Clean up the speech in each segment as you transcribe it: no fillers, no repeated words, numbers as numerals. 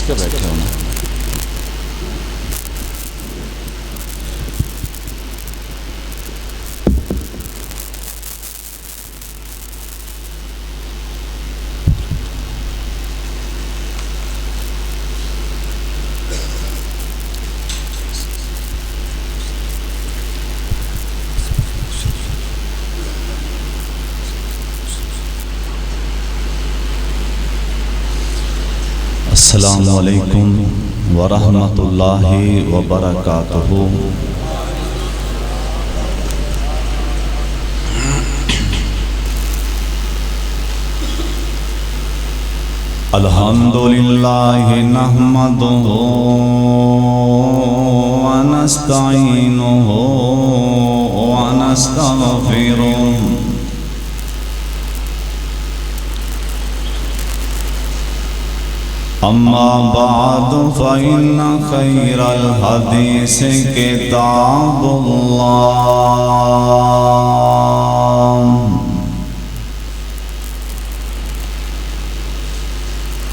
کے بیٹھے ہونا. السلام علیکم ورحمۃ اللہ وبرکاتہ. الحمد للہ نحمدہ ونستعینہ ونستغفرہ. اما بعد فإن خیر الحدیث کتاب اللہ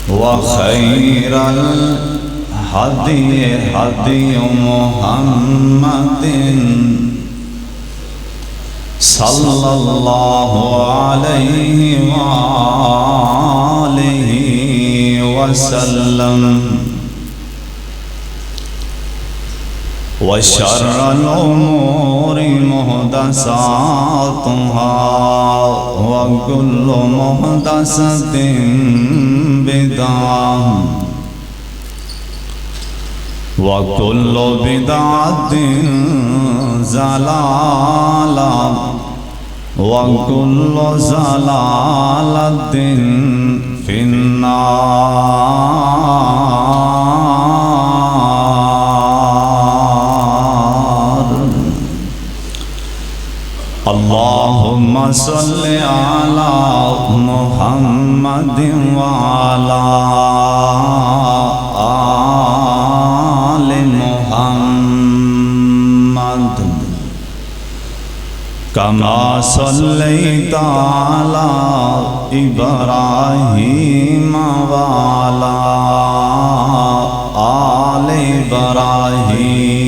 وخیر الحدی حدی محمد صلی اللہ علیہ وآلہ وسلم. وشر الأمور محدثاتها وكل محدثة بدعة وكل بدعة ضلالة وكل ضلالة فی النار. اللہم صلی علی محمد وعلی آل محمد کما صلیت علی ابراہیم وعلی آل ابراہیم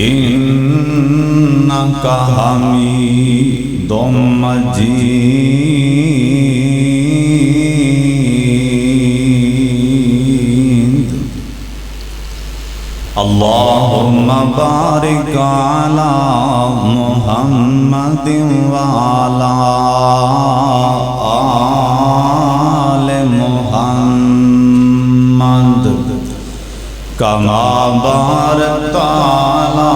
انک حمید مجید. اللہم بارک علی محمد وعلی آل محمد کما بارکت علی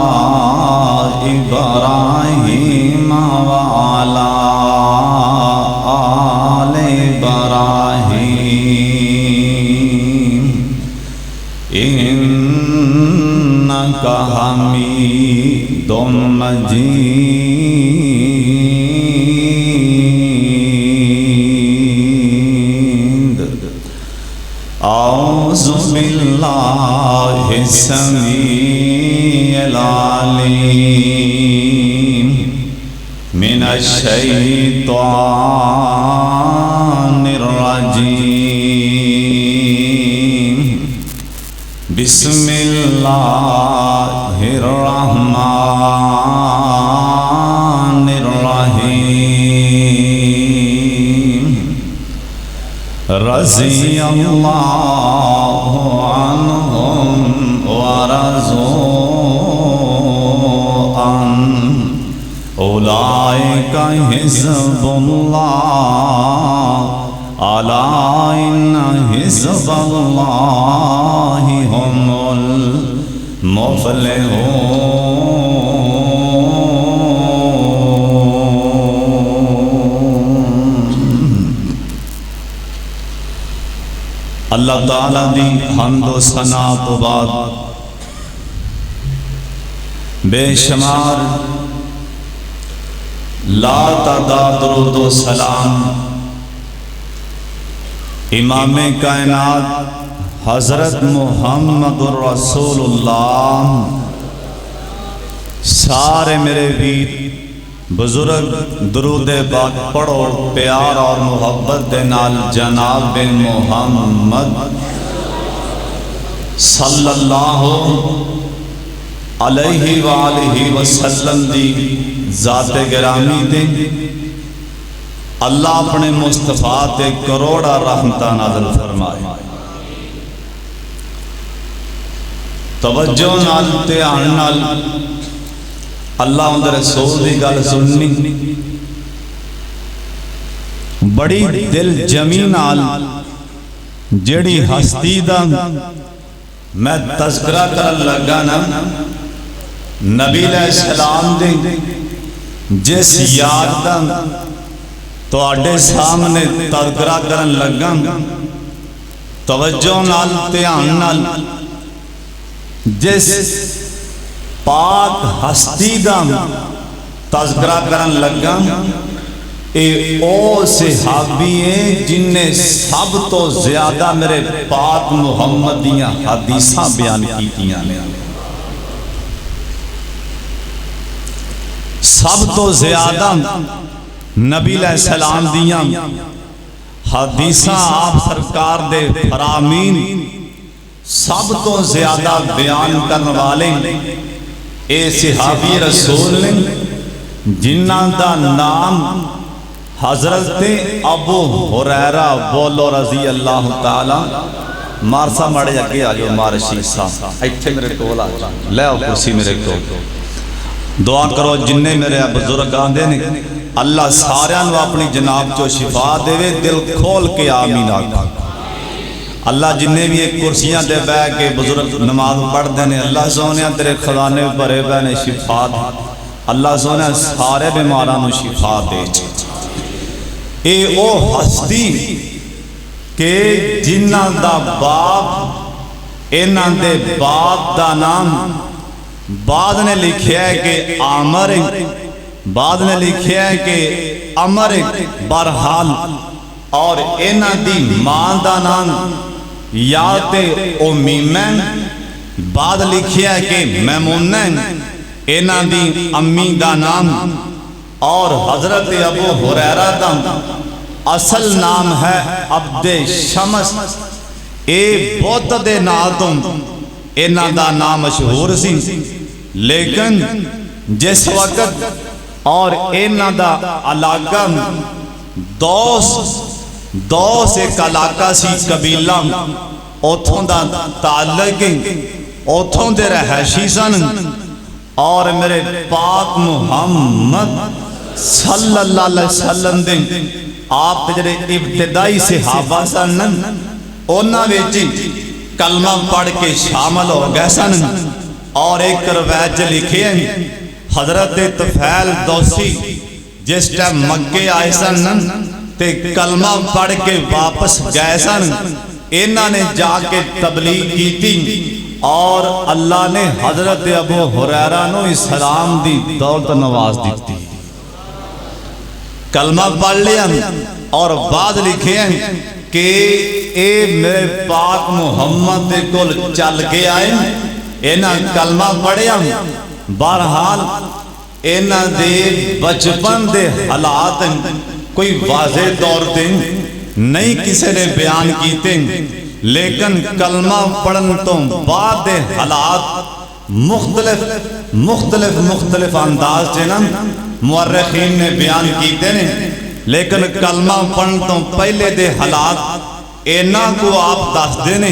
ابراہیم وعلی آل ابراہیم انک حمید مجید. اعوذ باللہ السمیع العلیم من الشیطان الرجیم. بسم اللہ الرحمن الرحیم. رضی اللہ عنہم ورضوا عنہ اولئک حزب اللہ الا ان حزب اللہ هم المفلحون. اللہ تعالیٰ دی حمد و ثنا تو بعد بے شمار لا تعداد درود و سلام امام کائنات حضرت محمد الرسول اللہ سارے میرے ویر بزرگ درود پاک پڑھو پیار اور محبت دے نال جناب محمد صلی اللہ علیہ وآلہ وسلم دی ذات گرامی دے اللہ اپنے مصطفیٰ تے کروڑا رحمتہ نازل فرمائے۔ توجہ نال دھیان نال اللہ اندر رسول دی گل سننی، بڑی دل جمی نال جڑی ہستی دا میں تذکرہ کر لگا نا، نبی علیہ السلام دے جس یاد دا تو آڈے سامنے تذکرہ کرن لگا، توجہ نال دھیان نال جس پاک ہستی دا تذکرہ کرن لگا، اے او صحابی ہیں جن نے سب تو زیادہ میرے پاک محمد دیاں حدیثاں بیان کیتیاں نے، سب تو زیادہ نبی علیہ السلام دیاں حدیثاں آپ سرکار دے فرامین سب تو زیادہ بیان کرنے والے اے صحابی رسول نے جنہ دا نام حضرت ابو ہریرہ بولو رضی اللہ تعالی۔ مارسا مارے اگے آجو مارشی صاحب ایتھے میرے کول آجو، لے آؤ کرسی میرے کو، دعا کرو جننے میرے بزرگ آندے نے اللہ سارے انو اپنی جناب جو شفا دے وے، دل کھول کے آمین آگا۔ اللہ جننے بھی ایک کرسیاں دے بے کے بزرگ نماز پڑھ دینے، اللہ سونیاں تیرے خزانے بھرے بینے شفا دے، اللہ سونیاں سارے بیمارانو شفا دے۔ اے او ہستی کہ جنہ دا باپ انہ دے باپ دا نام بعد نے لکھیا ہے کہ عامر، بعد نے لکھیا ہے کہ عمر برحال، اور انہ دی ماں دا نام یا تے امیمین، بعد لکھیا ہے کہ میمونین، انہ دی امی دا نام، اور حضرت ابو ہریرہ دا اصل نام ہے عبد شمس۔ اے بہت دے ناتوں انہ دا نام مشہور سی، لیکن جس وقت اور انہ دا علاقہ دوس ایک علاقہ سی قبیلہ، اوتھوں دا تعلق اوتھوں دے رہائشی سن، اور میرے پاک محمد صلی اللہ علیہ وسلم دے آپ جڑے ابتدائی صحابہ سن انہاں وچ کلمہ پڑھ کے شامل ہو گئے سن، اور ایک روایت لکھے ہیں حضرت طفیل دوسی جس ٹائم مکے آئے سن تے کلمہ پڑھ کے واپس گئے سن، انہاں نے جا کے تبلیغ کی تھی، اور اللہ نے حضرت ابو ہریرہ نو اسلام دی دولت نواز دیتی، کلمہ پڑھ لیا، اور بعد لکھے ہیں کہ اے میرے پاک محمد دے کول چل کے آئے، انہاں کلمہ پڑھیا، بہرحال انہاں دے بچپن دے حالات کوئی واضح طور تے نہیں کسی نے بیان کیتے، لیکن کلمہ پڑھن تو بعد دے حالات مختلف انداز سے نا مورخین نے بیان کیتے نے، لیکن کلمہ پڑھن تو پہلے دے حالات اینا کو آپ دس دینے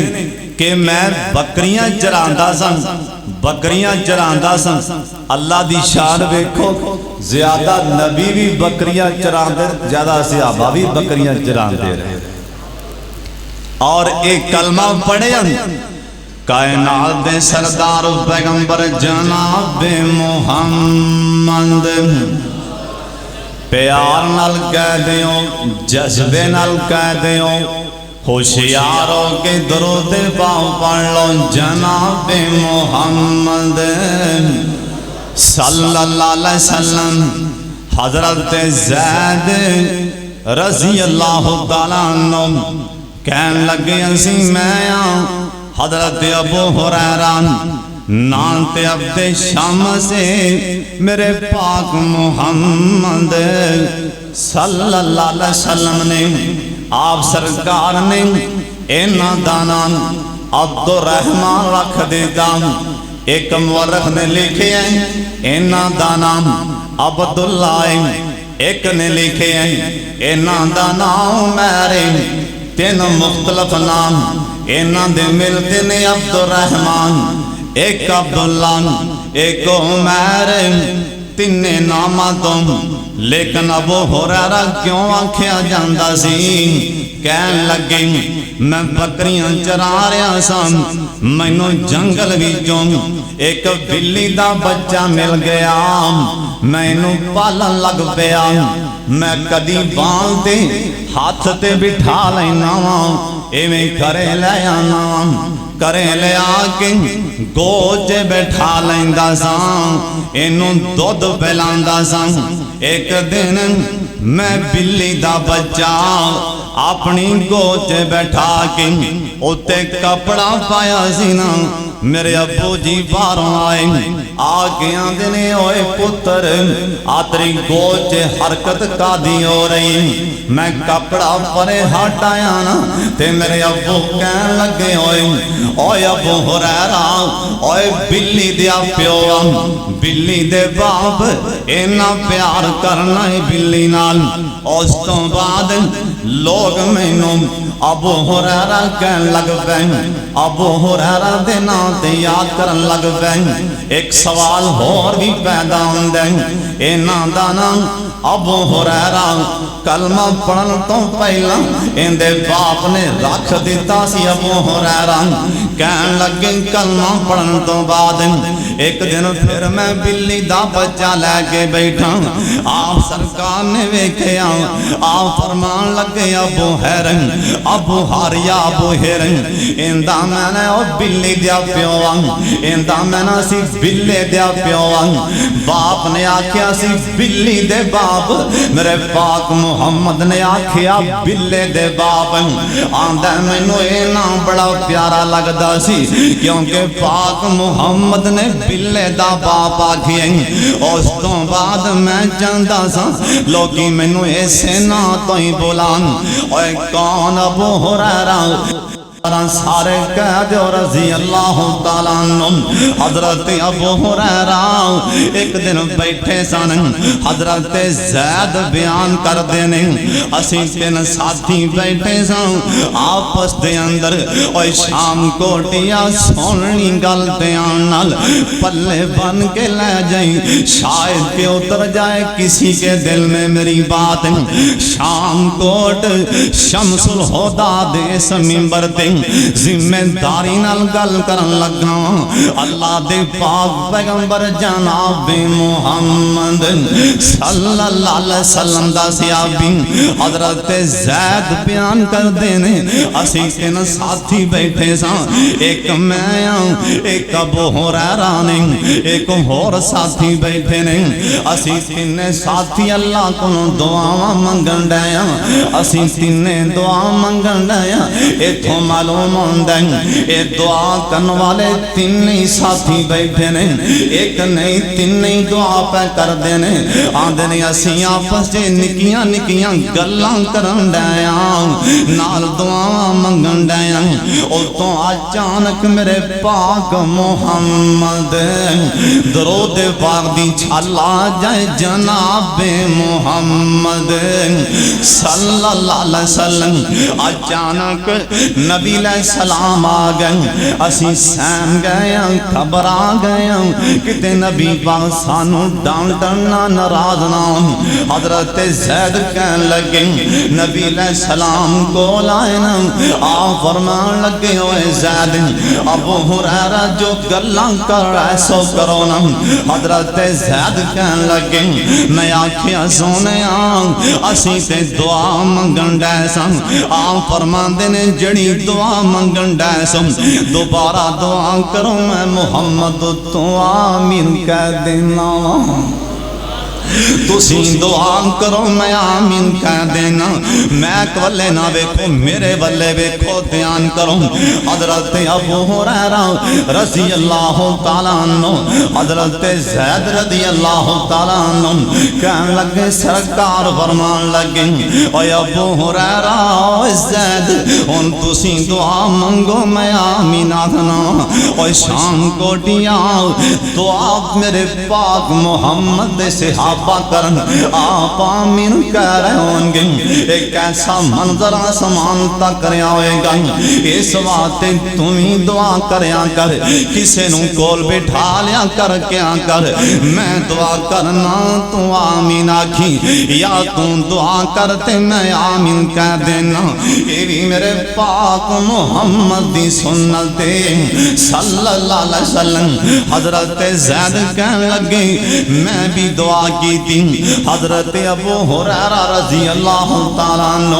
کہ میں بکریاں چراندہ سن، اللہ دی شان بیکھو، زیادہ نبی بھی بکریاں چراندے، زیادہ صحابہ بھی بکریاں چراندے رہے، اور ایک کلمہ پڑھے کائنات دے سردار پیغمبر جناب محمد، پیار نال کہہ دیو، جذبے نال کہہ دیو، ہوشیاروں کے درود پاؤں پڑھ لو، جناب محمد صلی اللہ علیہ وسلم۔ حضرت زید رضی اللہ تعالیٰ عنہ کہن لگے اسی میں حضرت ابو ہریرہ نانتے عبد شام سے میرے پاک محمد صلی اللہ علیہ وسلم نے آپ سرکار نے اینا دانا عبد الرحمن رکھ دیتا ایک مورخ نے لکھے ہیں اینا دانا عبداللہ ایک نے لکھے ہیں اینا دانا میرے تین مختلف نام اینا دے ملتے نے عبد الرحمن ایک عبداللہ ایک عمر تین نامہ تم لیکن ابو ہریرہ کیوں آنکھیا جاندہ سی کہن لگے میں بکریاں چرا رہا سام مینوں جنگل وچوں ایک بلی دا بچہ مل گیا مینوں پالن لگ پیا میں کدی باندھ دے ہاتھ تے بٹھا لینا ایویں کرے لے آنا کرے لے آکے گوج بٹھا لیندہ ساں انہوں دودھ پلاندہ ساں ایک دن میں بلی دا بچہ اپنی گوج بٹھا کے اتے کپڑا پایا سینا میرے ابو جی باروں آئے آگے آندھنے ہوئے پتر آتری گوج حرکت کا دی ہو رہی میں کپڑا پرے ہٹایا نا تے میرے ابو کہن لگے ہوئے اوے ابو ہریرہ اوے بلی دیا پیو بلی دے باپ اینا پیار کرنا ہے بلی نال اس تو بعد لوگ مینوں ابو ہریرہ کہن لگ پئے ابو ہریرہ دے نام تے یاد کرن لگ پئے ایک سوال اور بھی پیدا ہوندے اینا دا نام ابو ہریرہ کلمہ پڑھن تو پہلا ان دے باپ نے رکھ دیتا سی ابو ہریرہ کہن لگے کلمہ پڑھن تو بعد ایک دن پھر میں بلی دا بچہ لے کے بیٹھا آپ سرکار نے ویکھیا آپ فرمان لگے ابو ہیرن ابو ہاریا ابو ہیرن اندہ میں نے او بلی دیا پیوان اندہ میں نے سی بلی دیا پیوان باپ نے آکھیا سی بلی دے باپ میرے پاک محمد نے آکھیا بلی دے باپ آندہ میں نو اینا بڑا پیارا لگدا سی کیونکہ پاک محمد نے بلی دا باپ آکھیا اس تو بعد میں جاندہ سا لوگی میں نو ایسے نا تو ہی بولان اوے کون ابو ہریرہ سارے کہہ دیو رضی اللہ تعالیٰ عنہ حضرت ابو ہریرہ ایک دن بیٹھے سن حضرت زید بیان کر دینے اسی تین ساتھی بیٹھے سن آپس دے اندر اوہ شام کوٹیا سوننی گلتے آنال پلے بن کے لے جائیں شاید کہ اتر جائے کسی کے دل میں میری بات شام کوٹ شمس الہدا دے سمبر دے ذمہ داری نال گل کرن لگا اللہ دے پاک پیغمبر جناب محمد صلی اللہ علیہ وسلم دا صحابی حضرت زید بیان کر دینے اسی تین ساتھی بیٹھے ساں ایک میں ایک ابو ہریرہ نے ایک اور ساتھی بیٹھے نے اسی تین ساتھی اللہ کو دعا منگن ڈایا اسی تین دعا منگن ڈایا ایتھوں معلوم ہوندن اے دعا کرن والے تین ہی ساتھی بیٹھے نے ایک نہیں تین ہی دعا پہ کر دینے آندے نے اسی آپس جے نکیاں نکیاں گلاں کرن ڈایا نال دعا منگن ڈایا او تو اچانک میرے پاک محمد درود پاک دی چھلا جائے جناب محمد صلی اللہ علیہ وسلم اچانک نبی علیہ السلام آ گئے اسی سہم گئے خبر آ گئے کتے نبی پاک سانو ڈانٹنا ناراض نہ حضرت زید کہن لگے نبی علیہ السلام کو لائے نا آپ فرمان لگے ہوئے زید ابو ہریرہ جو گلاں کر رہے سو کرو نا حضرت زید کہن لگے میں آکھیا سونے اسی تے دعا منگن ڈے سن آپ فرمان دینے جڑی دعا منگن ڈے سن دوبارہ دعا کروں میں محمد تو آمین کہہ دینا تسی دعا کرو میں آمین کہہ دینا میں کولے نہ ویکھو میرے والے ویکھو دھیان کرو حضرت ابو ہریرہ رضی اللہ تعالیٰ عنہ حضرت زید رضی اللہ تعالیٰ عنہ کہنے لگے سرکار فرمان لگے اے ابو ہریرہ زید ان تسی دعا منگو میں آمین آخنا اے شام کو دیا دعا میرے پاک محمد صحابہ کرن آپ آمین کہہ رہے ہوں گے ایک ایسا منظر آسمان تک رہا ہوئے گا اس وقت تمہیں دعا کریا کر کسے نوں کول بٹھا لیا کر کیا کر میں دعا کرنا تو آمین آکھی یا تم دعا کرتے میں آمین کہہ دینا یہ بھی میرے پاک محمد دی سنت صلی اللہ علیہ وسلم حضرت زید کہنے لگے میں بھی دعا کی تھی حضرت ابو ہریرہ رضی اللہ تعالیٰ عنہ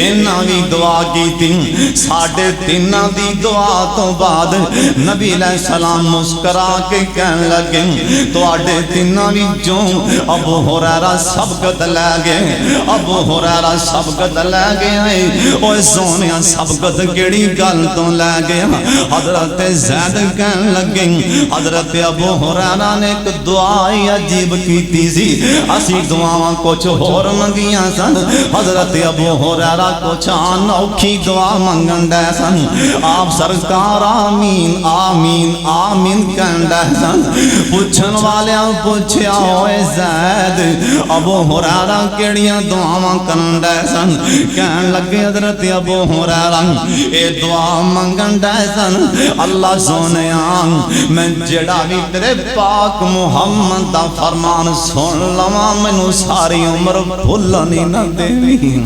انہاں بھی دعا کی تھی ساڑھے تینہ دی دعا تو بعد نبی علیہ السلام مسکرا کے کہنے لگے تو آڑھے تینہ بھی جو ابو ہریرہ سبقت لے گئے ابو ہریرہ سبقت لے گئے اوہ سونیا سبقت کیڑی گل تو لے گیا حضرت زید کہنے لگے حضرت ابو ہریرہ نے ایک دعائی عجیب کی تیزی اسی دعاواں کچھ اور منگیاں سن حضرت ابو ہریرہ کچھ انوکھی دعا منگن دے سن آپ سرکار آمین آمین آمین کہن دے سن پوچھن والیاں پوچھیا ہوئے زید ابو ہریرہ کیڑیاں دعاواں کرن دے سن کہن لگے حضرت ابو ہریرہ اے دعا منگن دے سن اللہ سونیاں میں جڑا بھی تیرے پاک محمد دا فرمان سن لما منو ساری عمر بھولنی نہ دیوی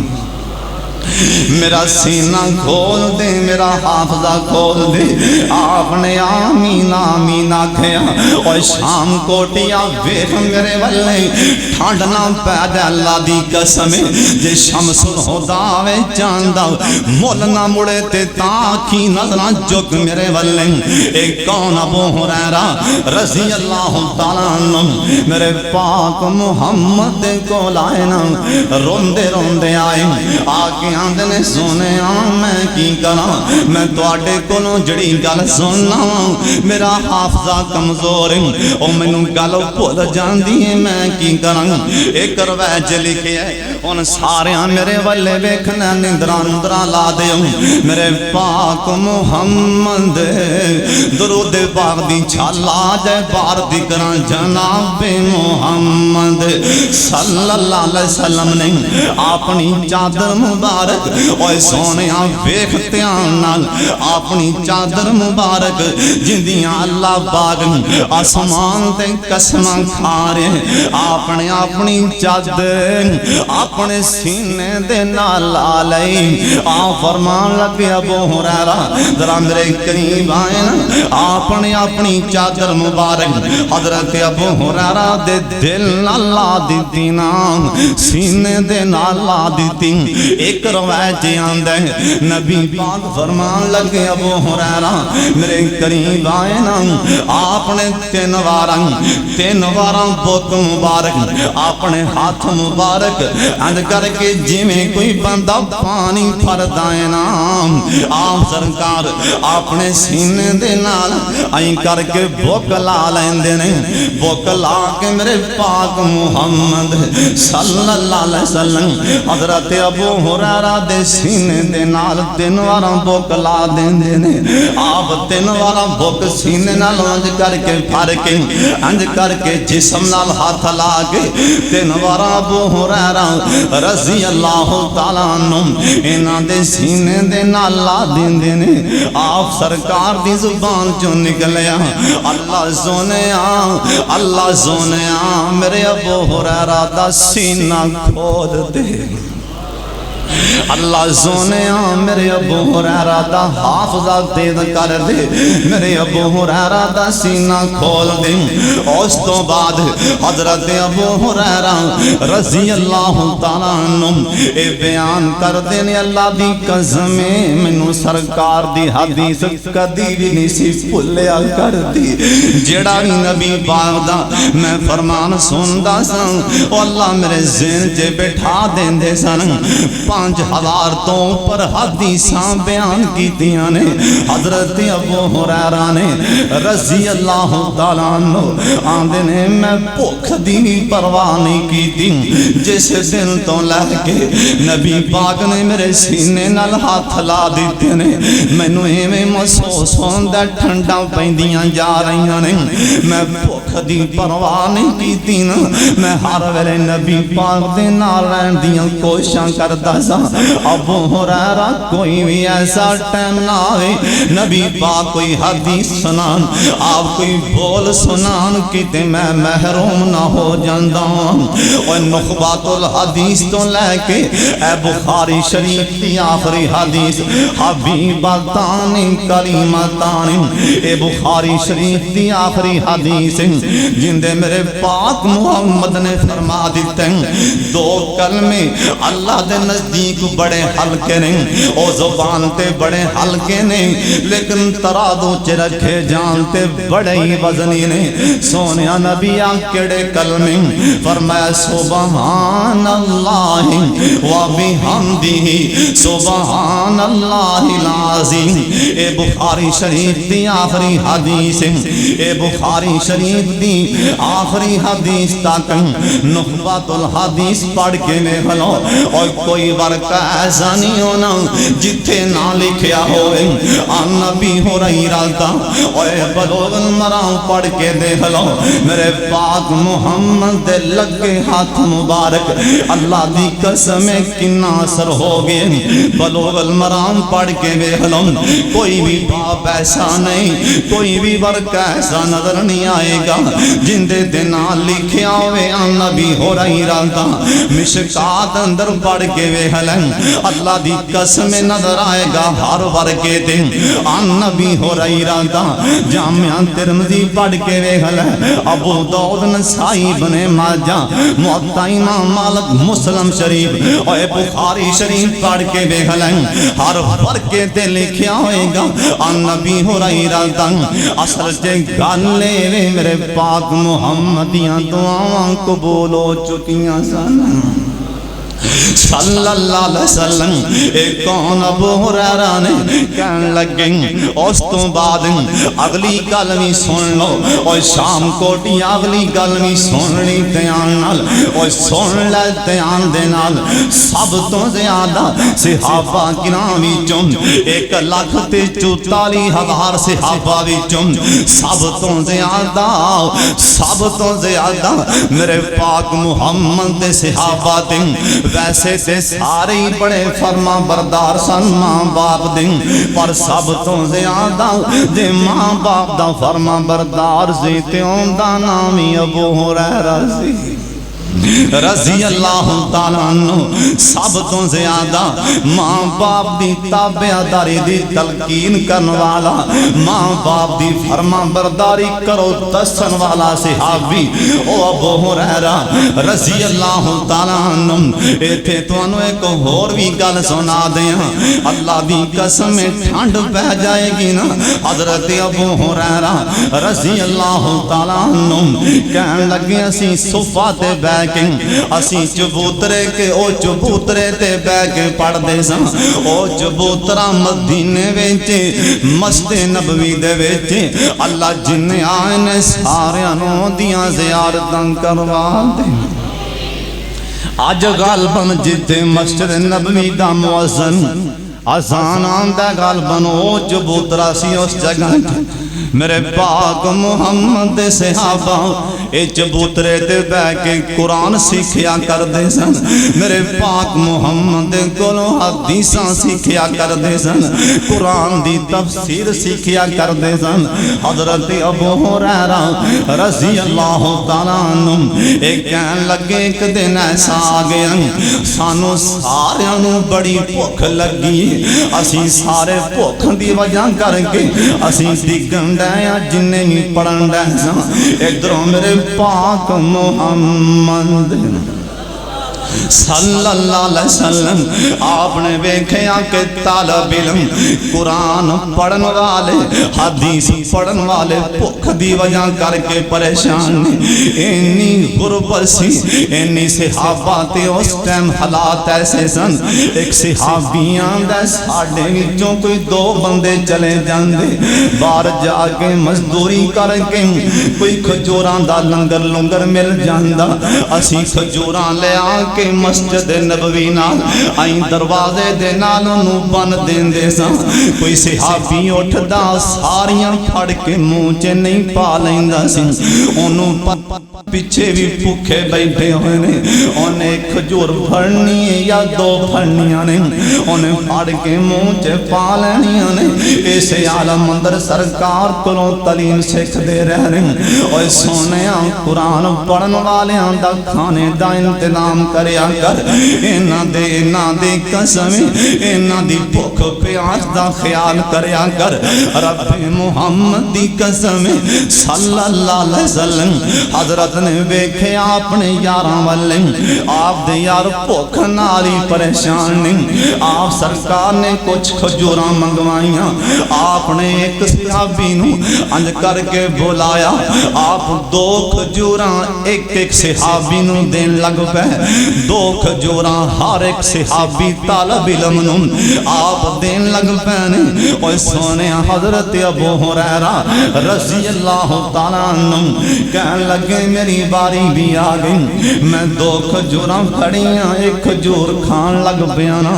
میرا سینہ کھول دے میرا حافظہ کھول دے آپ نے آمین آمین آکھیا اور شام کوٹیا ویخ میرے والے ٹھانڈنا پیدا اللہ دی قسم جے شمس الہدا وے چاندہ مولنا مڑے تے تاکی نظرہ جگ میرے والے ایک کون ابو ہریرہ رضی اللہ تعالیٰ عنہ میرے پاک محمد کو لائنا روندے روندے آئے آگے آندنے سونے میں کی کرا میں توڑے کونوں جڑی گل سننا میرا حافظہ کمزور ہے او منوں گل بھول جاندی ہے میں کی کرا ایک روایت لکھی ہے ان سارے میرے والے ویکھنا نندرا لا دے میرے پاک محمد درود پاک دی چھالا جے بار دی کرا جناب محمد صلی اللہ علیہ وسلم نے اپنی چادر مبارک اوے سونیاں ویکھتیاں نال اپنی چادر مبارک جندیاں اللہ باغ آسمان تے قسماں کھا رہے اپنے اپنی چادر اپنے سینے دے نال لا لئی آپ فرمان لگے ابو ہریرہ ذرا میرے قریب آئے نا اپنے اپنی چادر مبارک حضرت ابو ہریرہ دے دل نال لا دیتی نا سینے دے نال لا دیتی ایک روایت آندہ ہے نبی پاک فرمان لگے ابو ہریرہ میرے قریب آئے نا آپ نے تین واراں بوک مبارک اپنے ہاتھ مبارک اند کر کے جی میں کوئی بندہ پانی پھرد آئے نا آپ سرکار اپنے سینے دے نال آئیں کر کے بوک لا لیندے نے بوک لا کے میرے پاک محمد صلی اللہ علیہ وسلم حضرت ابو ہریرہ دے سینے دے نال تین واراں بوک لا دیندے نے آپ تین واراں بوک سینے نال انج کر کے پھر کے انج کر کے جسم نال ہاتھ لا کے تین واراں ابو ہریرہ رضی اللہ تعالیٰ عنہ انہاں دے سینے دے نال لا دیندے نے آپ سرکار دی زبان چوں نکلیا اللہ سونیا میرے ابو ہریرہ دا سینہ کھول دے اللہ سونے میرے ابو ہریرہ دا حافظہ تیز کر دے، میرے ابو ہریرہ دا سینہ کھول دے۔ اس تو بعد حضرت ابو ہریرہ رضی اللہ تعالیٰ عنہ اے بیان کر دینے، اللہ دی قسم مینوں سرکار دی حدیث کدی بھی نہیں سی بھولیا کر دی۔ جیڑا بھی نبی پاک دا میں فرمان سندا سا، او اللہ میرے ذہن چ بٹھا دیندے سن۔ 5000 تو اوپر حدیثاں بیان کیتیاں نے حضرت ابو ہریرہ نے رضی اللہ تعالیٰ عنہ آندے نے میں بھوک دی پرواہ نہیں کیتی۔ جس دن تو لے کے نبی پاک نے میرے سینے نال ہاتھ لا دیتے نے، مینوں ایویں محسوس ہوندا ٹھنڈا پیندیاں جا رہیاں نے، میں بھوک دی پرواہ نہیں کیتی نا، میں ہر ویلے نبی پاک دے نال رہن دیاں کوششاں کردا سا۔ ابو ہریرہ کوئی بھی ایسا ٹائم نہ آئے نبی پاک کوئی حدیث سنان، آپ کوئی بول سنان کیتے میں محروم نہ ہو جاندا ہوں۔ اور نخبات الحدیث تو لے کے اے بخاری شریف کی آخری حدیث حبیبتان کریمتان، اے بخاری شریف کی آخری حدیث جندے میرے پاک محمد نے فرما دیتے ہیں، 2 کلمے اللہ دے نزدیک بڑے ہلکے نہیں، او زبان تے بڑے ہلکے نہیں، لیکن ترازو چ رکھے جان تے بڑے ہی وزنی نہیں۔ سونیا نبی کیڑے کلمے فرمایا سبحان اللہ و بحمدہ سبحان اللہ العظیم۔ اے بخاری شریف دی آخری حدیث، اے بخاری شریف دی آخری حدیث تک نخبۃ الحدیث پڑھ کے میں بھلو، اور کوئی ورقہ ایسا نہیں ہونا جتھے نہ لکھیا ہوئے ان نبی ہریرہ دا، اور بلوغ المرام پڑھ کے دیکھ لو میرے پاک محمد دے لگے ہاتھ مبارک، اللہ دی قسم کنا اثر ہو گئے۔ بلوغ المرام پڑھ کے دیکھ لو کوئی بھی باب ایسا نہیں، کوئی بھی ورقہ ایسا نظر نہیں آئے گا جندے دے نال لکھیا ہوئے ان نبی ہریرہ دا۔ مشکات اندر پڑھ کے دیکھ لیں اللہ دی قسم نظر آئے گا ہر ورقے تے ان نبی ہریرہ دا۔ جامعہ ترمذی پڑھ کے دیکھ لیں، ابو داؤد نسائی بن ماجہ، موطا امام مالک، مسلم شریف اور بخاری شریف پڑھ کے دیکھ لیں، ہر ورقے تے لکھیا ہوئے گا ان نبی ہریرہ دا۔ اصل چ گل اے میرے پاک محمدیاں دعاواں قبول ہو چکیاں سن صلی اللہ علیہ وسلم۔ ایک کون ابو ہریرہ نے کہنے لگے، اس تو بعد اگلی گل بھی سن لو، اور شام کوٹی اگلی گل بھی سننی دھیان نال، اور سن لے دھیان دے نال۔ سب تو زیادہ صحابہ کرام وچوں 1,44,000 صحابہ وچوں سب تو زیادہ میرے پاک محمد دے صحابہ دے، ویسے تے سارے ہی بڑے فرما بردار سن ماں باپ دیں، پر سب تو زیادہ دے ماں باپ دا فرما بردار سی تے اون دا نام ہی ابو ہریرہ سی رضی اللہ تعالیٰ عنہ۔ سب تو زیادہ ماں باپ دی تابعداری دی تلقین کرن والا، ماں باپ دی فرما برداری کرو دسن والا صحابی او ابو ہریرہ رضی اللہ تعالیٰ عنہ۔ ایتھے تانوں ایک ہور بھی گل سنا دیاں، اللہ دی قسم ٹھنڈ پہ جائے گی نا۔ حضرت ابو ہریرہ رضی اللہ تعالیٰ عنہ کہن لگے اسی صفہ تے بہ کے اسی چبوترے کے او چبوترے تے بہ کے پڑھ دے ساں، او چبوترا مدینے وچ مسجد نبوی دے وچ اللہ جن آئے نے ساریاں نوں دیاں زیارتاں کروا دے۔ اج غالباً جتھے مسجد نبوی دا مؤذن اذان آندا غالباً او چبوترا سی اس جگہ میرے پاک محمد صحابہ اے چبوترے تے بہ کے قرآن سیکھیا کردے سن میرے پاک محمد کولوں حدیثاں سیکھیا کردے سن قرآن دی تفسیر سیکھیا کردے سن حضرت ابو ہریرہ رضی اللہ تعالیٰ عنہ ایک کہن لگے ایک دن ایسا آ گیا سانو ساریاں نو بڑی بھوک لگی اسی سارے بھوک دی وجہ کر کے اسی ڈگن ڈے جنہیں بھی پڑھن ڈے ادھروں میرے پاک محمد صلی اللہ علیہ وسلم آپ نے دیکھا کہ طالب علم قرآن پڑھن والے حدیث پڑھن والے بھوک دی وجہ کر کے پریشان اینی غربت سی اینی صحابہ تے اس ٹائم حالات ایسے سن ایک صحابیاں دے ساڑھے وچوں کوئی دو بندے چلے جاندے باہر جا کے مزدوری کر کے کوئی کھجوراں دا لنگر لنگر مل جاندا اسی کھجوراں لے آ کے مسجد نبوی نال آئیں دروازے دے نالوں نو بن دین دے سا کوئی صحابی اٹھدا ساریاں پھڑ کے مونچے نہیں پا لیندا سی انہوں پیچھے بھی بھوکے بیٹھے ہوئے نے انہیں کھجور پھڑنی ہے یا دو پھڑنیاں نے انہیں پھڑ کے مونچے پا لینیاں نے ایسے عالم اندر سرکار کلوں تعلیم سکھ دے رہ رہے اور سونیاں قرآن پڑھن والیاں دا کھانے دا انتظام کریا کر اینا دے قسمیں اینا دی بھوک پیاس دا خیال کریا کر رب محمد دی قسمیں صلی اللہ علیہ وسلم حضرت نے ویکھے اپنے یاراں والے آپ دے یار بھوک نالی پریشان نہیں آپ سرکار نے کچھ کھجوراں منگوائیاں آپ نے ایک صحابی نو انج کر کے بلایا آپ دو کھجوراں ایک صحابی نو دین لگ پہ دو کھجوراں ہر ایک صحابی طالب علم نو آپ دین لگ پہنے اور سونے حضرت ابو ہریرہ رضی اللہ تعالیٰ عنہ کہنے لگے میری باری بھی آگئی میں دو کھجوراں پھڑیاں ایک کھجور کھان لگ پیانا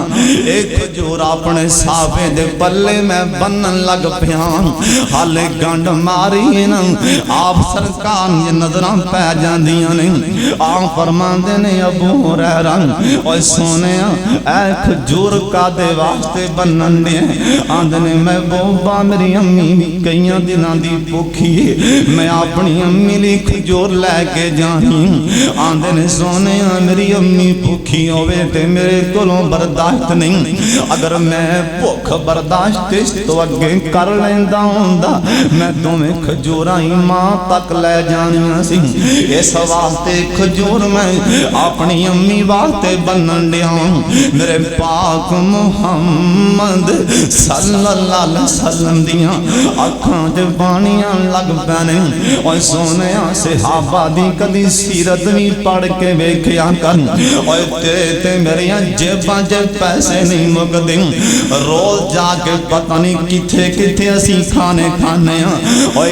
ایک کھجور اپنے صحابے دے پلے میں بنن لگ پیان حالے گنڈ ماری نا آپ سرکار یہ نظراں پہ جاندیاں نہیں آپ فرماندے نے ابو ہریرہ اور سونے اے کھجور کا دے واسطے بنن دے آندنے میں بوبا میری امی کئیاں دناں دی بھوکھی میں اپنی امی لی کھجور لے کے جانی آندنے سونے میری امی بھوکھی ہوئے تے میرے کولوں برداشت نہیں اگر میں بھوک برداشت تو اگے کر لیندا ہوندا میں تمہیں کھجوراں ماں تک لے جانیاں سی اس واسطے کھجور میں اپنی امی واسطے بنن دیا میرے پاک محمد صلی اللہ علیہ وسلم دیاں اکھاں تے پانیاں لگ پینے اور سونے صحابہ دی کدی سیرت بھی پڑھ کے ویکھیا کر اور تے میریاں جیباں جے پیسے نہیں مکدے روز جا کے پتہ نہیں کتھے کتھے اسی کھانے کھانے اور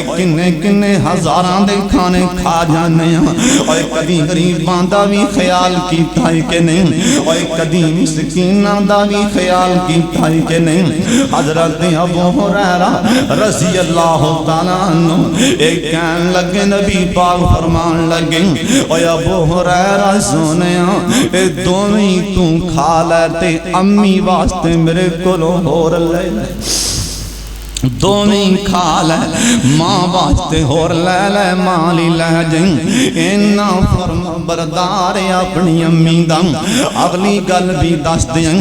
کنے ہزاراں دے کھانے کھا جانے اور کدی غریباں دا بھی خیال کیتا ہے کہ نہیں اور کدی مسکیناں دا بھی خیال کیتا ہے کہ نہیں حضرت ابو ہریرہ رضی اللہ تعالیٰ عنہ ایک کہن لگے نبی پاک فرمان لگے اور ابو ہریرہ سونیاں اے دونیں تو کھا لیتے امی واسطے میرے کولوں ہور لے دونیں کھا لے ماں واسطے ہور لے لے مالی لے جائیں اینا فرم بردار اپنی امی دا اگلی گل بھی دس دیں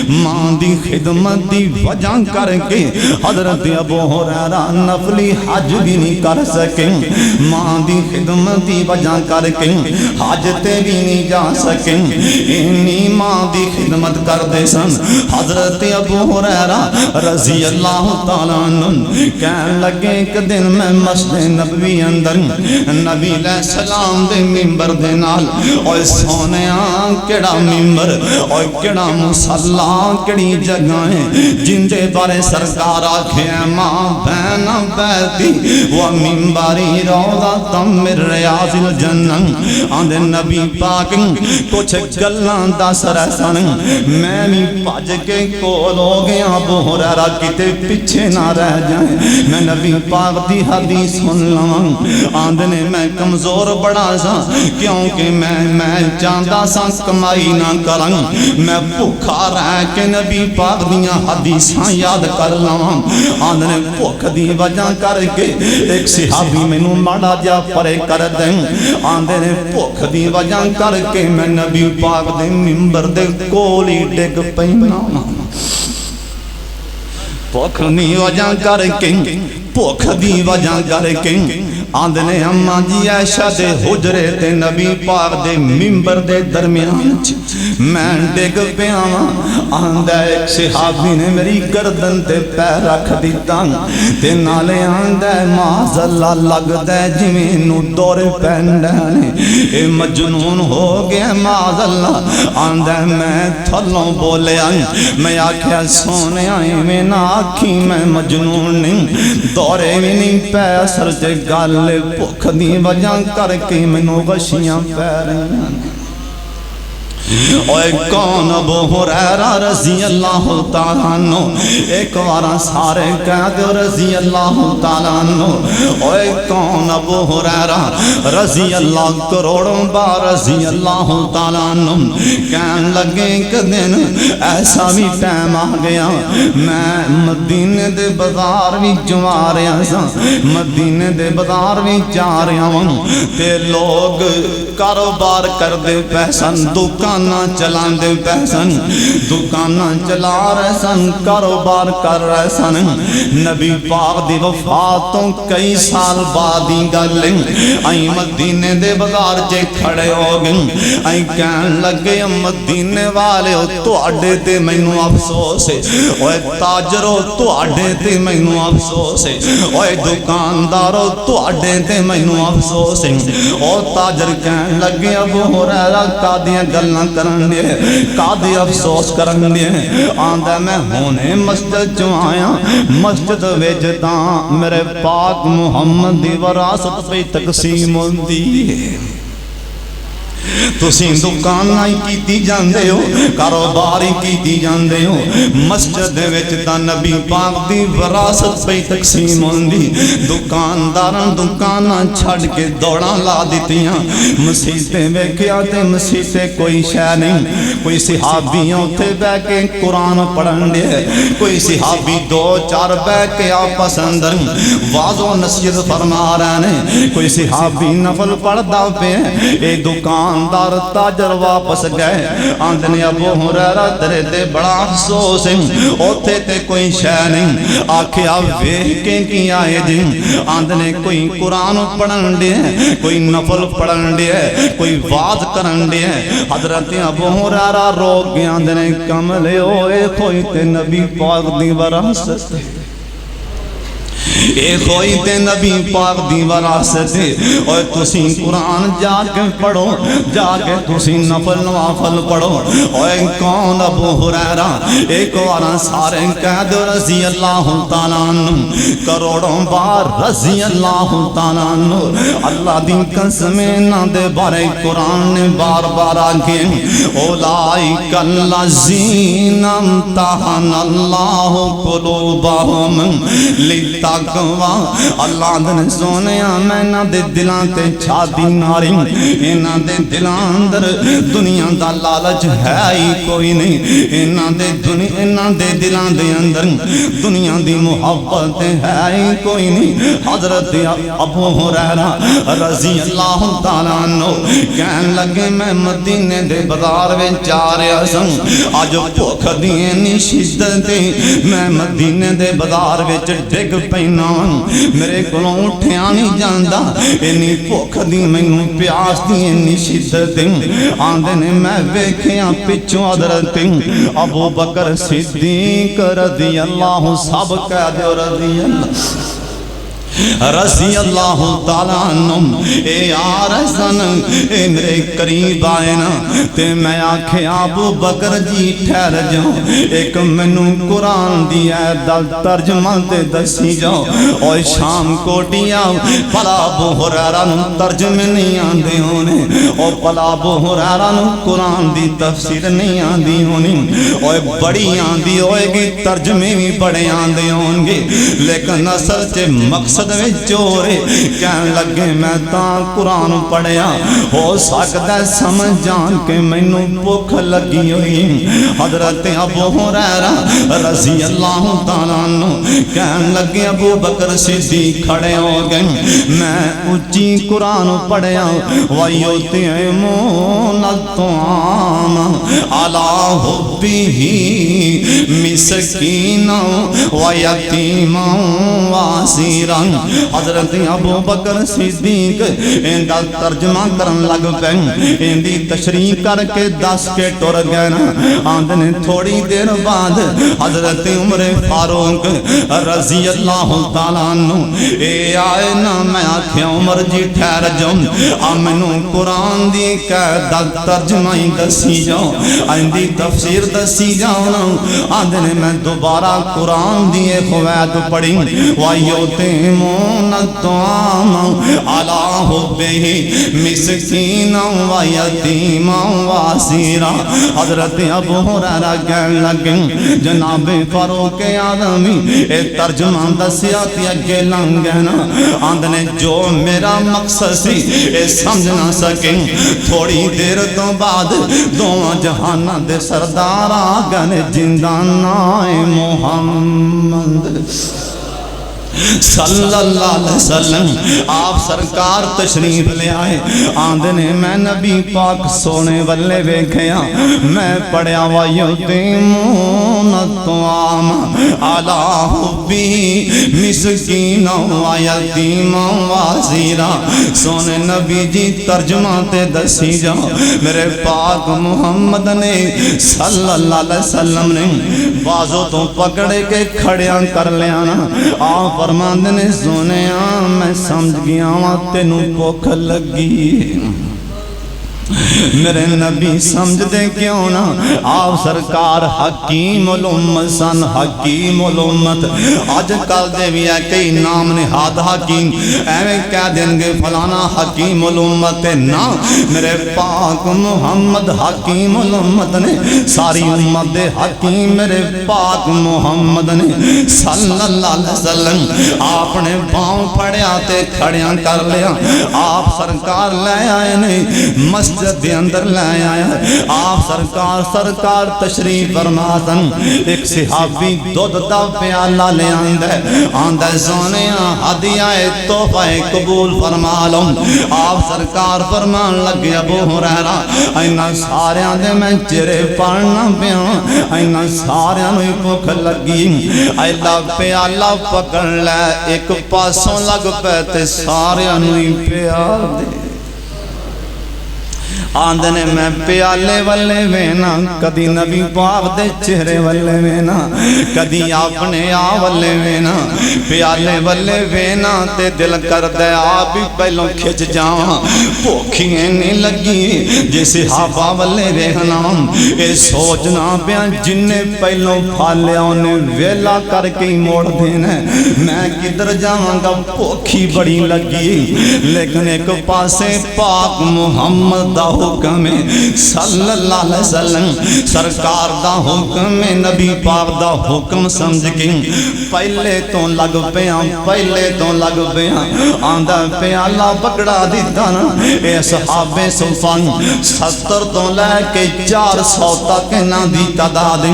ماں دی خدمت دی وجہ کر کے حضرت ابو ہریرہ نفلی حج بھی نہیں کر سکیں ماں دی خدمت دی وجہ کر کے حج تے بھی نہیں جا سکیں اینی ماں دی خدمت کر دے سن حضرت ابو ہریرہ رضی اللہ تعالیٰ کہن لگے ایک دن میں مسجد نبوی اندر نبی علیہ السلام دے ممبر دے نال اور سونیاں کیڑا ممبر اور کیڑا مصلی کیڑی جگہیں جن دے بارے سرکار آکھے ماں بین بیتی و ممبری روضہ من ریاض الجنہ آندے نبی پاک کچھ گلاں دس رسن میں بھی پاج کے کول ہو گیا ابو ہریرہ کتے پیچھے نہ رہ جائیں میں نبی پاک دی حدیث سن لواں آندے نے میں کمزور بڑا سا کیونکہ میں چاہتا سا کمائی نہ کراں میں بھوکا رہ کے نبی پاک دیاں حدیثاں یاد کر لواں آندے نے بھوک دی وجہ کر کے ایک صحابی مینوں ماڑا جا پرے کر دیں آندے نے بھوک دی وجہ کر کے میں نبی پاک دے منبر دے کول ہی ڈگ پینا بھوک دی وجہ کر کے بھوک دی وجہ کر کے آندے نے اماں جی عائشہ دے حجرے تے نبی پاک دے منبر دے درمیان میں ڈگ پیا آندا ایک صحابی نے میری گردن تے پیر رکھ دیتا تے نالے آندا معاذ اللہ لگدا جویں نو دورے پینڈے نے اے مجنون ہو گیا معاذ اللہ آندا میں تھلوں بولیا میں آکھیا سونیا ایویں نہ آکھی میں مجنون نہیں دورے وی نہیں پے اثر تے گل بھوک دی وجہ کر کے مینوں غشیاں پے رہیاں اوے کون ابو ہریرہ رضی اللہ تعالیٰ عنہ ایک وارا سارے کہہ دو رضی اللہ تعالیٰ عنہ اوے کون ابو ہریرہ رضی اللہ کروڑوں بار رضی اللہ تعالیٰ عنہ کہن لگے ایک دن ایسا بھی ٹائم آ گیا میں مدینے دے بازار بھی جا رہا سا مدینے دے بازار بھی جا رہا ہوں تے لوگ کاروبار کر دے پیسن دکانہ چلان دے پیسن دکانہ چلا رہے سن کاروبار کر رہے سن نبی پاک دی وفاتوں کئی سال بعد ہی گلیں آئی مدینے دے بازار چے کھڑے ہو گئے آئی کہن لگے مدینے والے ہو تو اڈے تے مینوں افسوس ہے اوے تاجرو تو اڈے تے مینوں افسوس ہے اوے دکاندارو تو اڈے تے مینوں افسوس ہے او تاجر کہن لگے ابو ہریرہ قادیاں گلاں کرن دے قادی افسوس کرن دے آندا میں ہونے مسجد جو آیا مسجد وچ تاں میرے پاک محمد دی وراثت پہ تقسیم ہوندی ہے تسی دکان نہیں کیتی جاندے ہو کاروباری کیتی جاندے ہو مسجد وچ تا نبی پاک دی وراثت پہ تقسیم ہوندی دکانداراں دکاناں چھڈ کے دوڑاں لا دتیاں مسیتیں ویکھیا تے مسیتے کوئی شے نہیں کوئی صحابی اوتھے بیٹھ کے قرآن پڑھن دے کوئی صحابی دو چار بیٹھ کے آپس اندر واعظ و نصیحت فرما رہے ہیں کوئی صحابی نفل پڑھدا پے اے دکاندار تاجر واپس گئے آندنے ابو ہریرہ تیرے تے بڑا افسوس ہے اوتھے تے کوئی شے نہیں آکھیا ویکھ کے کی آئے جی آندنے کوئی قرآن پڑھن دے کوئی نفل پڑھن دے کوئی واعظ کرن دے حضرت ابو ہریرہ رو کے آندنے کملے ہوئے کوئی تے نبی پاک دی وراثت اے کوئی تے نبی پاک دی وراثت اور تسی قرآن جا کے پڑھو جا کے تسی نفل نوافل پڑھو اور کون ابو ہریرہ ایک وارا سارے کہہ دو رضی اللہ تعالیٰ عنہ کروڑوں بار رضی اللہ تعالیٰ عنہ اللہ دی قسمیں نہ دے بارے قرآن نے بار بار آگے اولائک الذین امتحن اللہ قلوبہم لتقوی اللہ دن سونے میں نہ دے دلان تے چھادی ناری اینا دے دلان در دنیا دا لالچ ہے ہی کوئی نہیں اینا دے دلان دے اندر دنیا دی محبت ہے ہی کوئی نہیں حضرت ابو ہریرہ رضی اللہ تعالیٰ عنہ کہن لگے میں مدینے دے بازار میں جا رہا سن آج بھوک دیئے نی شدت میں مدینے دے بازار میں ڈگ پینا میرے کولوں اٹھیا نہیں جاندا اینی بھوک دی مینوں پیاس دی اینی شدت آندے نے میں ویکھیا پچھوں حضرت ابو بکر صدیق رضی اللہ سب کہہ دو رضی اللہ رضی اللہ تعالیٰ عنہ اے آرزن اے میرے قریب آئے نا تے میں آکھے ابو بکر جی ٹھہر جاؤ ایک منو قرآن دیا دل ترجمہ تے دسی جاؤ اور شام کو دیا پلا ابو ہریرہ نو ترجمے نہیں آندے ہونے اور پلا ابو ہریرہ نو قرآن دی تفسیر نہیں آندی ہونی اور بڑی آندی ہوئے گی ترجمے بھی بڑے آندے ہوں گے لیکن اصل چے مقصد میں چورے کہنے لگے میں تاں قرآن پڑھیا ہو سکتا ہے سمجھ جان کے مینوں بھوک لگی ہوئی حضرت ابو ہریرہ رضی اللہ تعالیٰ عنہ کہنے لگے ابو بکر صدیق کھڑے ہو گئے میں اونچی قرآن پڑھیا وَيُطْعِمُونَ الطَّعَامَ عَلَىٰ حُبِّهِ مِسْكِينًا وَيَتِيمًا وَأَسِيرًا حضرت ابو بکر صدیق ان کا ترجمہ کرن لگ پے ان دی تشریح کر کے دس کے ٹر گئے نا آندنے تھوڑی دیر بعد حضرت عمر فاروق رضی اللہ تعالیٰ عنہ اے آئے نا میں آکھیا عمر جی ٹھہر جاؤ آمنو قرآن دی کہ ترجمہ ہی دسی جاؤ ان دی تفسیر دسی جاؤ نا آندنے میں دوبارہ قرآن دیے خوید پڑھی وَيُطْعِمُونَ الطَّعَامَ عَلَىٰ حُبِّهِ مِسْكِينًا وَيَتِيمًا وَأَسِيرًا حضرت ابو ہریرہ کہنے لگے جناب فاروق اعظم اے ترجمہ دسیا تے اگے لنگ گئے نا آندنے جو میرا مقصد سی اے سمجھ نہ سکے تھوڑی دیر تو بعد دونوں جہاناں دے سردار آ گئے جندہ نائے محمد صلی اللہ علیہ وسلم آپ سرکار تشریف لے آئے آندنے میں نبی پاک سونے والے ویکھیا میں پڑھیا وَيُطْعِمُونَ الطَّعَامَ عَلَىٰ حُبِّهِ مِسْكِينًا وَيَتِيمًا وَأَسِيرًا سونے نبی جی ترجمہ تے دسی جاؤ میرے پاک محمد نے صلی اللہ علیہ وسلم نے بازوں تو پکڑے کے کھڑیاں کر لیا نا آپ فرماندے نے سونیا میں سمجھ گیا ہوں تینوں بھوک لگی میرے نبی سمجھ دے کیوں نا آپ سرکار حکیم الامت سن حکیم الامت آج کل دے بھی ہے کئی نام نہاد حکیم ایویں کہہ دیں گے فلانا حکیم الامت نا میرے پاک محمد حکیم الامت نے ساری امت دے حکیم میرے پاک محمد نے صلی اللہ علیہ وسلم آپ نے پاؤں پڑیا تے کھڑیاں کر لیا آپ سرکار لے آئے نہیں مسجد دے اندر لے آیا آپ سرکار تشریف فرماتن ایک صحابی دودھ دا پیالہ لے آندہ سونیاں ہدیہ تحفہ قبول فرما لوں آپ سرکار فرمان لگے ابو ہریرہ اینا ساریاں دے میں چرے پڑھنا پیا اینا ساریاں نوی بھوک لگی ایلا پیالہ پکڑ لے ایک پاسوں لگ پیتے ساریاں نوی پیال دے آندنے میں پیالے والے وینا کدی نبی پاک دے چہرے والے وینا کدی اپنے والے وینا پیالے والے وینا تے دل کر دے آپ بھی پہلوں کھچ جاواں بھوکھیں نہیں لگی جے صحابہ والے وینا اے سوچنا پیا جن نے پہلوں پھالیا انہیں ویلا کر کے ہی موڑ دینا میں کدھر جاواں گا بھوکھی بڑی لگی لیکن ایک پاسے پاک محمد دا حکم صلی اللہ علیہ وسلم سرکار دا حکم نبی پاک دا حکم سمجھ کے پہلے تو لگ پیا آندہ پیالہ پکڑا دیتا نا اے صحابے صفان 70 تو لے کے 400 تک نہ دی تعداد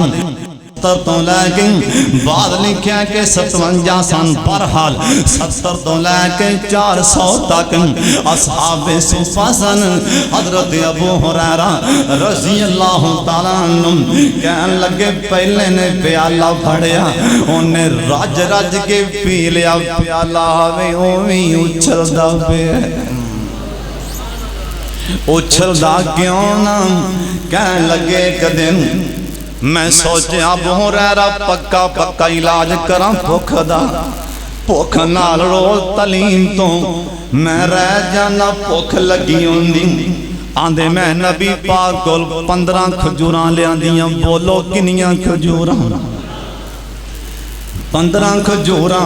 تو لے کے بعد لکھیا کہ 57 سن برحال 70 تو لے کے 400 تک اصحاب صفہ سن حضرت ابو ہریرہ رضی اللہ تعالیٰ عنہ کہنے لگے پہلے نے پیالہ پھڑیا انہیں رج کے پی لیا پیالہ آوے اویں اچھل دا پہ اچھل دا کیوں نا کہنے لگے ایک دن میں سوچے ابو ہریرہ پکا علاج کراں بھوک دا ਭੁੱਖ ਨਾਲ ਰੋਜ਼ ਤਲੀਮ ਤੋਂ ਮੈਂ ਰਹਿ ਜਾਣਾ ਭੁੱਖ ਲੱਗੀ ਹੁੰਦੀ ਆਂਦੇ ਮੈਂ ਨਬੀ ਪਾਕ ਕੋਲ 15 ਖਜੂਰਾਂ ਲਿਆਂਦੀਆਂ ਬੋਲੋ ਕਿੰਨੀਆਂ ਖਜੂਰਾਂ 15 ਖਜੂਰਾਂ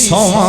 100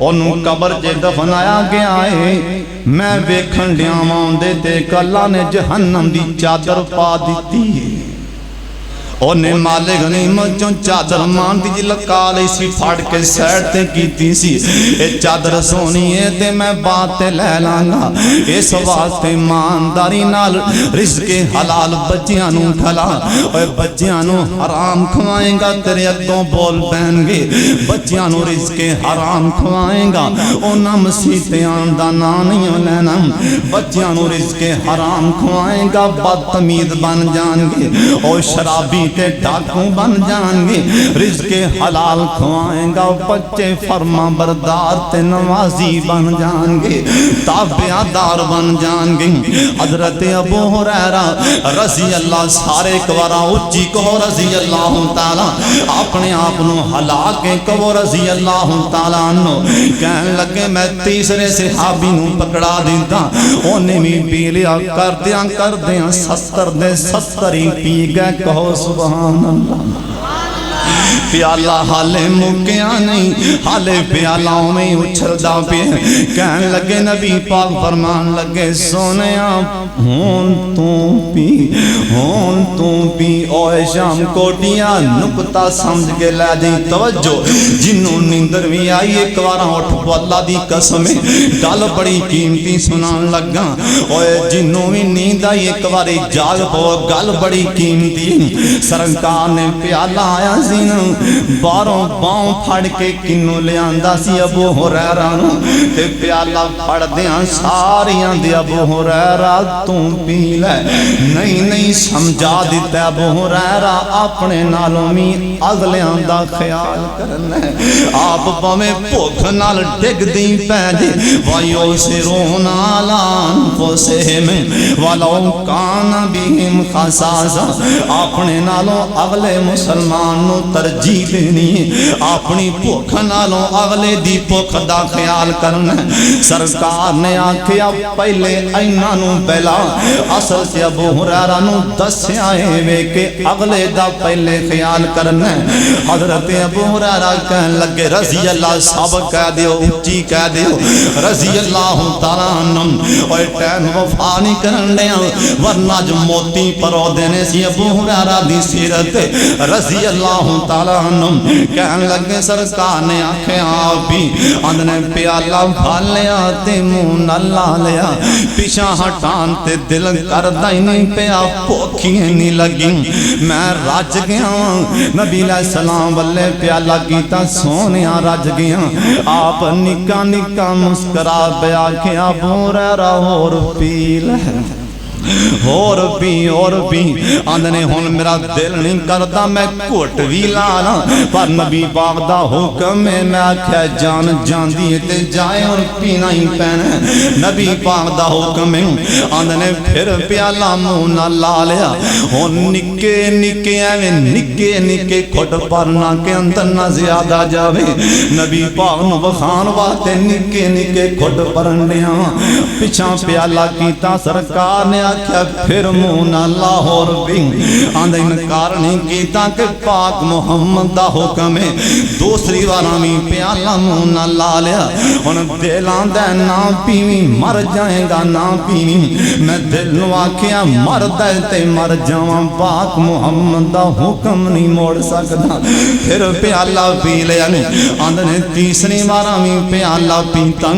ਉਹਨੂੰ ਕਬਰ 'ਚ ਦਫਨਾਇਆ ਗਿਆ ਏ। ਮੈਂ ਵੇਖਣ ਡਿਆਵਾਂ ਆਉਂਦੇ ਤੇ ਅੱਲਾ ਨੇ ਜਹੰਨਮ ਦੀ ਚਾਦਰ ਪਾ ਦਿੱਤੀ ਏ। ਉਹਨੇ ਮਾਲੇ ਗਨੀਮਤ ਚੋਂ ਚਾਦਰ ਮਾਂਦੀ ਜੀ ਲਕਾ ਲਈ ਸੀ, ਫੜ ਕੇ ਸਾਈਡ ਤੇ ਕੀਤੀ ਸੀ। ਇਹ ਚਾਦਰ ਸੋਹਣੀ ਏ ਤੇ ਮੈਂ ਬਾਤ ਤੇ ਲੈ ਲਾਂਗਾ, ਇਸ ਵਾਸਤੇ ਇਮਾਨਦਾਰੀ ਨਾਲ ਰਿਜ਼ਕੇ ਹਲਾਲ ਬੱਚਿਆਂ ਨੂੰ ਖਲਾ। ਓਏ ਬੱਚਿਆਂ ਨੂੰ ਹਰਾਮ ਖਵਾਏਗਾ ਤੇਰੇ ਅੱਗੋਂ ਬੋਲ ਪੈਣਗੇ, ਬੱਚਿਆਂ ਨੂੰ ਰਿਜ਼ਕੇ ਹਰਾਮ ਖਵਾਏਗਾ ਉਹਨਾਂ ਮਸੀਤਾਂ ਦਾ ਨਾਂ ਨਹੀਂ ਲੈਣਾ। ਬੱਚਿਆਂ ਨੂੰ ਰਿਜ਼ਕੇ ਹਰਾਮ ਖਵਾਏਗਾ ਬਦਤਮੀਜ਼ ਬਣ ਜਾਣਗੇ, ਉਹ ਸ਼ਰਾਬੀ تے ڈاکوں بن جان گے۔ رزق حلال کھوائیں گا بچے فرما بردار تے نوازی بن جان گے، تابع دار بن جان گے۔ حضرت ابو ہریرہ رضی اللہ سارے کوارا اچھی کہو رضی اللہ تعالیٰ، اپنے آپنو ہلا کے کہو رضی اللہ تعالیٰ عنہ۔ کہنے لگے میں تیسرے صحابی نو پکڑا دیتا، انہیں بھی پی لیا کر دیاں 70 دے 70 ہی پی گئے، کہو سبحان اللہ۔ پیالہ حالے مکیا نہیں، حالے پیالاؤں میں اچھلدا پہ۔ کہنے لگے نبی پاک فرمان لگے سونیا ہون تو پی اوے شام کوٹیاں نکتہ سمجھ کے لے دی توجہ۔ جنہوں نیندر بھی آئی ایک وارا اٹھ پو اللہ دی قسمیں گل بڑی قیمتی سنان لگا۔ اوے جنہوں بھی نیند آئی ایک واری جاگ پو گل بڑی قیمتی۔ سرکار نے پیالہ آیا زینہ باروں باؤں پھڑ کے کنوں لے آندہ سی ابو ہریرہ نو، تے پیالہ پھڑ دیاں ساریاں دی ابو ہریرہ تم پی لے۔ نہیں سمجھا دیتا ابو ہریرہ اپنے نالوں میں اگلیاں دا خیال کرنے۔ آپ پویں بھوک نال ڈگ دی پیجے وَيُو سِرُونَ عَلَىٰ أَنفُسِهِمْ وَلَوْ كَانَ بِهِمْ خَصَاصَةٌ۔ اپنے نالوں اگلے مسلمان نو ترجیح دینی ہے، اپنی بھوک نالوں اگلے دی بھوک دا خیال کرنا۔ سرکار نے آکھیا پہلے اینا نو پہلا اصل سے ابو ہریرہ نو دسیا ہے وے کہ اگلے دا پہلے خیال کرنا۔ حضرت ابو ہریرہ کہنے لگے رضی اللہ سب کہہ دیو اچھی کہہ دیو رضی اللہ تعالیٰ عنہ۔ اور ٹائم وفا نہیں کرنے ورنہ جو موتی پرو دینے سی ابو ہریرہ دی سیرت رضی اللہ تعالیٰ عنہ۔ کہنے لگے سرکار نے آنکھیں آبی اندنے پیالہ بھال لیا تے منہ نہ لا لیا، پیچھا ہٹان تے دل کردہ ہی نہیں پیا پوکھیں نہیں لگی۔ میں راج گیا نبی علیہ السلام والے پیالہ کیتا سونیا راج گیا۔ آپ نکا نکا مسکرا بیا کہ ابو ہریرہ اور پی لے اور بھی آندھنے ہون میرا دل نہیں کرتا میں کوٹ بھی لانا، پر نبی پاک دا حکم میں آکھیا جان جان دیئے تے جائے اور پینا ہی پہنے۔ نبی پاک دا حکم آندھنے پھر پیالہ منہ نہ لا لیا۔ ہون نکے نکے کھٹ پرنا کے اندر نہ زیادہ جاوے۔ نبی پاک نو بخان واتے نکے کھٹ پرنیا پچھا پیالہ کیتا سرکار نے کیا پھر منہ نہ لاہور بھی آندھے انکار نہیں کیتا کہ پاک محمد دا حکم ہے۔ دوسری وارامی پیالہ منہ نہ لا لیا، ان دلان دے نا پیوی مر جائیں گا نا پیوی، میں دل نواکیا مر دے تے مر جاؤں، پاک محمد دا حکم نہیں موڑ سکتا۔ پھر پیالہ پی لیا آندھے تیسری وارامی پیالہ پیتا،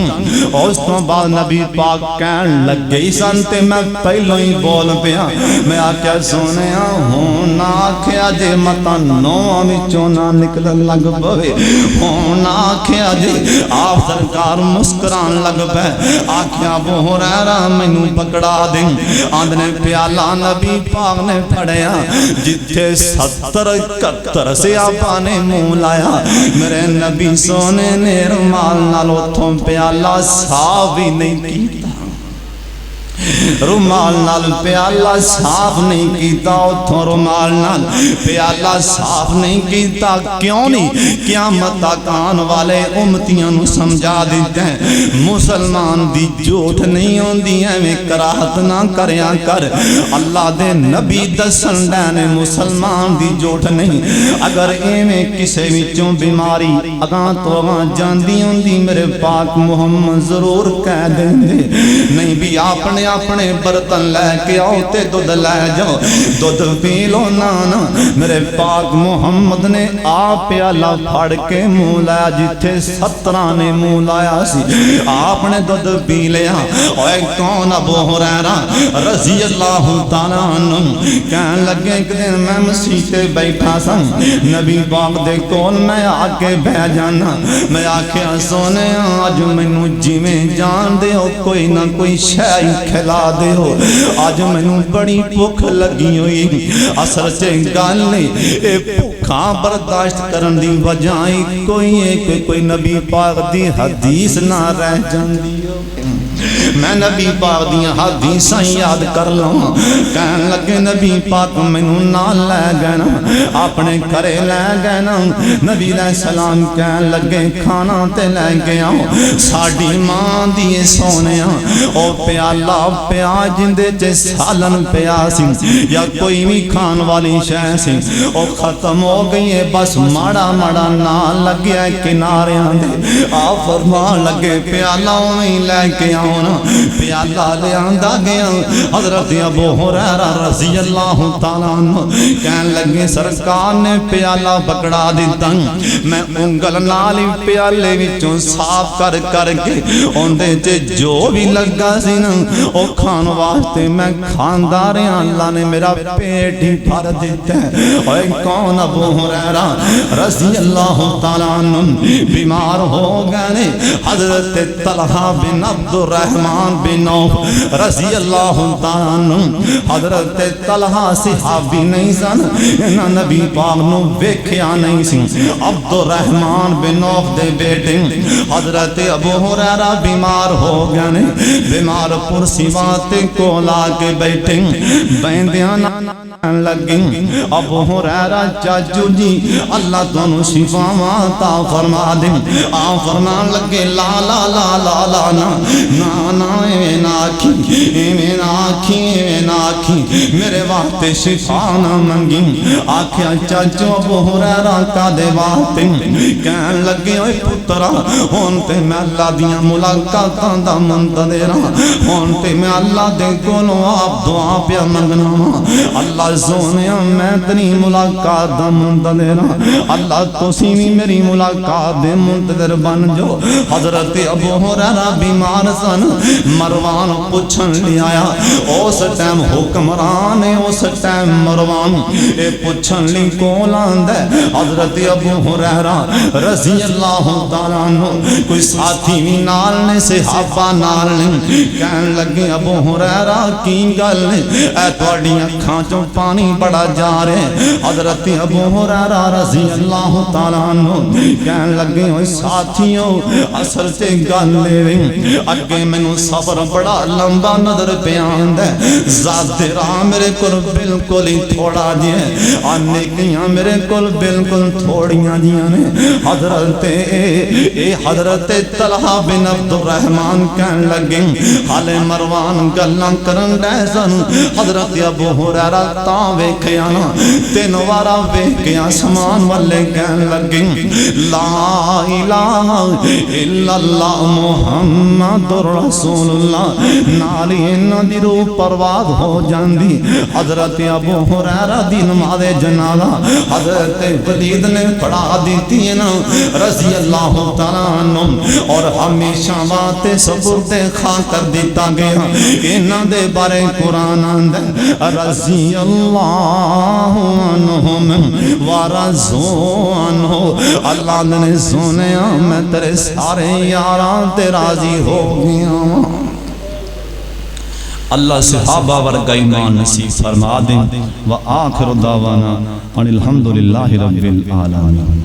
اور اس تو بعد نبی پاک کہن لگ گئی سنتے میں پہلو ہی بول پیا۔ میں آکھیا سونیا ہونا آکھیا جے متا نو میں چونا نکل لگ پوے، ہونا آکھیا جے آپ سرکار مسکران لگ پہ۔ آکھیا ابو ہریرہ مینوں پکڑا دیں، آندھنے پیالہ نبی پاک نے پڑھیا جتھے 70 سے آپا نے منہ لایا، میرے نبی سونے نے رمال نالو تھوں پیالہ صاف ہی نہیں کیتا۔ رومال نال پیالہ صاف نہیں کیتا، اتھوں رومال نال پیالہ صاف نہیں کیتا، کیوں نہیں؟ قیامت تک آن والے امتیاں نو سمجھا دیتے ہیں مسلمان دی جھوٹ نہیں ہوندی ایویں کراہت نہ کریا کر، اللہ دے نبی دسن ڈے مسلمان دی جھوٹ نہیں، اگر ایویں کسے وچوں بیماری اگاں تو اگاں جاندی ہوندی میرے پاک محمد ضرور کہہ دیندے نہیں بھی اپنے اپنے برتن لے کے آؤ تے دودھ لے جاؤ، دودھ پی لو نانا۔ میرے پاک محمد نے آپ پیالہ پھڑ کے منہ لایا جتھے 17 نے منہ لایا سی، آپ نے دودھ پی لیا۔ اوے کون؟ ابو ہریرہ رضی اللہ تعالیٰ عنہ کہنے لگے ایک دن میں مسیح تے بیٹھا سا، نبی پاک دے کول میں آ کے بہ جانا، میں آکھیا سونے آج مینوں جویں جان دے ہو کوئی نہ کوئی شے کھلا دے ہو، آج مینوں بڑی بھوک لگی ہوئی، اثر چے گل اے بھوکاں برداشت کرن دی بجائے کوئی نبی پاک دی حدیث نہ رہ جاندی ہو۔ میں نبی پاک دیاں حدیثاں یاد کر لوں، کہن لگے نبی پاک مینوں نال لے گئے نا، اپنے گھرے لے گئے نا، نبی علیہ السلام کہن لگے کھانا تے لے گیا، ساڈی ماں دی سونیا او پیالہ پیا جندے چے سالن پیا سی یا کوئی بھی کھان والی شے سی او ختم ہو گئی ہے، بس ماڑا ماڑا نال لگیا کناریاں دے، آپ فرمان لگے پیالہ میں لے کے آؤنا، پیالہ لے آندہ گیا۔ حضرت ابو ہریرہ رضی اللہ تعالیٰ عنہ کہن لگے سرکار نے پیالہ پکڑا دیتا، میں انگل نالی پیالے وچوں صاف کر کر کے اوندے چے جو بھی لگا سی نا او کھان واسطے میں کھاندا رہا، اللہ نے میرا پیٹ ہی بھر دیتا ہے۔ اوے کون؟ ابو ہریرہ رضی اللہ تعالیٰ عنہ بیمار ہو گئے، حضرت طلحہ بن عبد الرحمن بن عوف رضی اللہ تعالیٰ عنہ، حضرت طلحہ صحابی نہیں سن، انہاں نبی پاک نو ویکھیا نہیں سی، عبد الرحمن بن عوف دے بیٹے حضرت ابو ہریرہ بیمار ہو گئے، بیمار پرسی واتے کو لا کے بیٹھے بیندیاں لگیں، ابو ہریرہ چاچو جی اللہ تانوں شفاواں عطا فرما دے، آپ فرمان لگے لا لا لا لا لا نا نا نا ایویں نہ آکھی ایویں نہ آکھی ایویں نہ آکھی میرے واسطے شفا نہ منگی، آکھیا چاچو ابو ہریرہ کا دے واسطے، کہن لگے اوے پترا ہن تے میں اللہ دیاں ملاقاتاں دا منتظر ہاں، ہن تے میں اللہ دے کولوں آپ دعا پیا منگنا وا، اللہ سونیا میں تیری ملاقات دا منتظر ہاں، اللہ تسی بھی میری ملاقات دے منتظر بن جو۔ حضرت ابو ہریرہ بیمار سن، مروان پوچھن لے آیا، اس ٹائم حکمران ہے، اس ٹائم مروان اے پوچھن لی کول آندا ہے، حضرت ابو ہریرہ رضی اللہ تعالیٰ عنہ کوئی ساتھی بھی نال نے صحابہ نال نے، کہن لگے ابو ہریرہ کی گل اے تواڈی اکھاں چوں پانی بڑا جا رہے، حضرت ابو ہریرہ رضی اللہ تعالیٰ عنہ کہن لگے ہوئے ساتھیوں اصل سے گل لے اگے مینوں صبر بڑا لمبا نظر پیاند ہے، ذات راہ میرے کول بالکل ہی تھوڑا جی ہے، نیکیاں میرے کول بالکل تھوڑیاں جیاں نے۔ حضرت طلحہ بن عبد الرحمن کہن لگے حالے مروان گلاں کرن ڈے سن، حضرت ابو ہریرہ تاں ویکھیا نا، تین وارا ویکھیا سمان والے کہن لگے لا الہ الا اللہ محمد رسول اللہ، نالی انہاں دی روح پرواز ہو جاندی۔ حضرت ابو ہریرہ دی نماز جنازہ حضرت ولید نے پڑھا دیتی ہے نا رضی اللہ تعالیٰ عنہ، اور ہمیشہ واسطے سپرد خاک کر دیتا گیا، انہاں دے بارے قرآن آندا رضی اللہ عنہم ورضوا عنہ، اللہ نے سونیا میں تیرے سارے یاراں تے راضی ہو گیا۔ اللہ صحابہ ورگا ایمان نصیب فرما دیں، وآخر دعوانا ان الحمدللہ رب العالمین۔